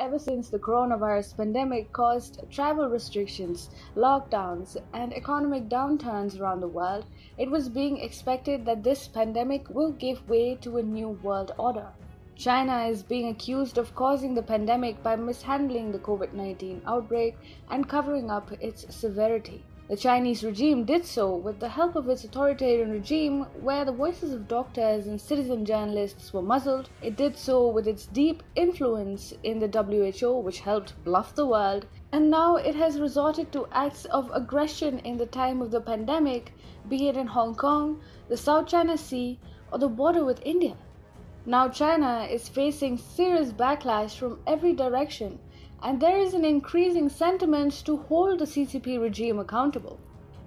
ever since the coronavirus pandemic caused travel restrictions, lockdowns, and economic downturns around the world, it was being expected that this pandemic will give way to a new world order. China is being accused of causing the pandemic by mishandling the COVID-19 outbreak and covering up its severity. The Chinese regime did so with the help of its authoritarian regime, where the voices of doctors and citizen journalists were muzzled. It did so with its deep influence in the WHO, which helped bluff the world. And now it has resorted to acts of aggression in the time of the pandemic, be it in Hong Kong, the South China Sea, or the border with India. Now China is facing serious backlash from every direction, and there is an increasing sentiment to hold the CCP regime accountable.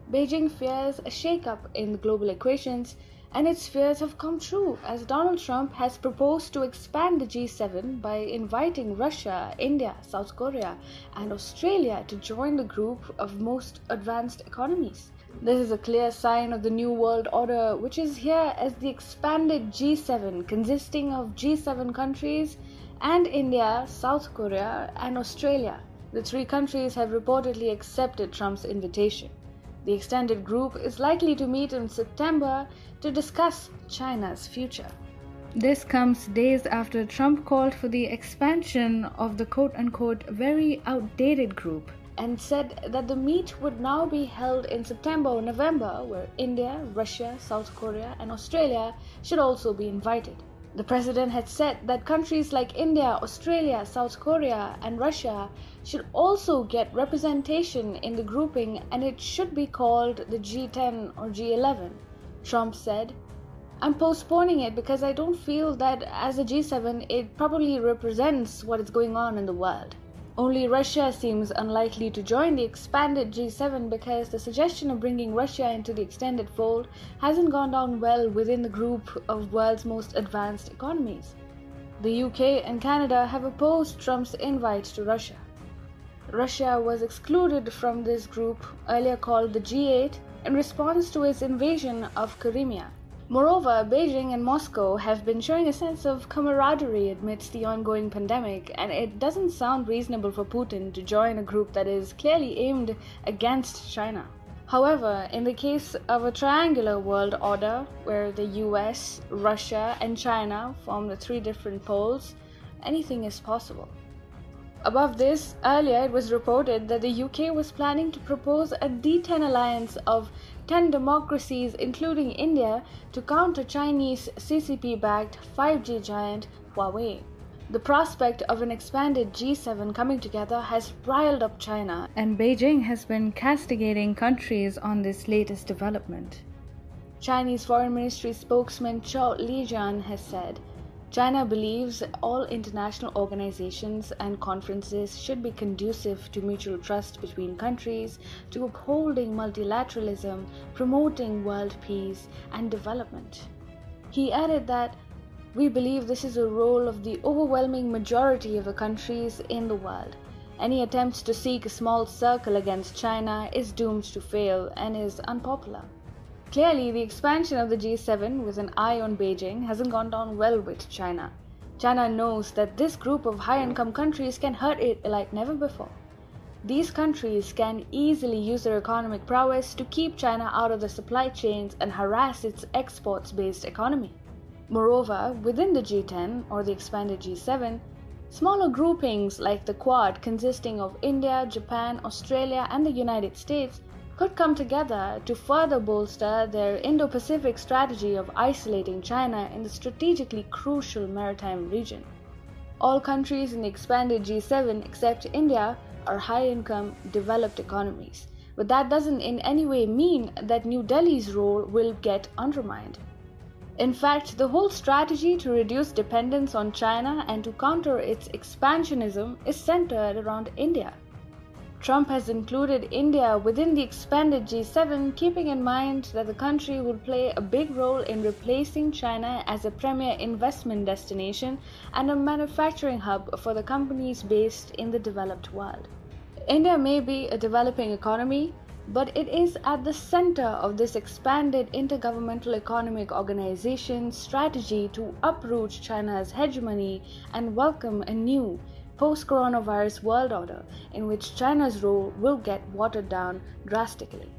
Beijing fears a shake-up in the global equations, and its fears have come true as Donald Trump has proposed to expand the G7 by inviting Russia, India, South Korea, and Australia to join the group of most advanced economies. This is a clear sign of the New World Order, which is here as the expanded G7, consisting of G7 countries and India, South Korea, and Australia. The three countries have reportedly accepted Trump's invitation. The extended group is likely to meet in September to discuss China's future. This comes days after Trump called for the expansion of the quote-unquote very outdated group and said that the meet would now be held in September or November, where India, Russia, South Korea, and Australia should also be invited. The president had said that countries like India, Australia, South Korea, and Russia should also get representation in the grouping, and it should be called the G10 or G11. Trump said, "I'm postponing it because I don't feel that as a G7 it properly represents what is going on in the world." Only Russia seems unlikely to join the expanded G7 because the suggestion of bringing Russia into the extended fold hasn't gone down well within the group of world's most advanced economies. The UK and Canada have opposed Trump's invite to Russia. Russia was excluded from this group, earlier called the G8, in response to its invasion of Crimea. Moreover, Beijing and Moscow have been showing a sense of camaraderie amidst the ongoing pandemic, and it doesn't sound reasonable for Putin to join a group that is clearly aimed against China. However, in the case of a triangular world order, where the US, Russia, and China form the three different poles, anything is possible. Above this, earlier it was reported that the UK was planning to propose a D10 alliance of 10 democracies, including India, to counter Chinese CCP-backed 5G giant Huawei. The prospect of an expanded G7 coming together has riled up China, and Beijing has been castigating countries on this latest development. Chinese Foreign Ministry spokesman Zhao Lijian has said, "China believes all international organizations and conferences should be conducive to mutual trust between countries, to upholding multilateralism, promoting world peace and development." He added that, "We believe this is a role of the overwhelming majority of the countries in the world. Any attempts to seek a small circle against China is doomed to fail and is unpopular." Clearly, the expansion of the G7 with an eye on Beijing hasn't gone down well with China. China knows that this group of high-income countries can hurt it like never before. These countries can easily use their economic prowess to keep China out of the supply chains and harass its exports-based economy. Moreover, within the G10 or the expanded G7, smaller groupings like the Quad, consisting of India, Japan, Australia, and the United States, could come together to further bolster their Indo-Pacific strategy of isolating China in the strategically crucial maritime region. All countries in the expanded G7 except India are high-income, developed economies, but that doesn't in any way mean that New Delhi's role will get undermined. In fact, the whole strategy to reduce dependence on China and to counter its expansionism is centered around India. Trump has included India within the expanded G7, keeping in mind that the country will play a big role in replacing China as a premier investment destination and a manufacturing hub for the companies based in the developed world. India may be a developing economy, but it is at the center of this expanded intergovernmental economic organization strategy to uproot China's hegemony and welcome a new, post-coronavirus world order in which China's role will get watered down drastically.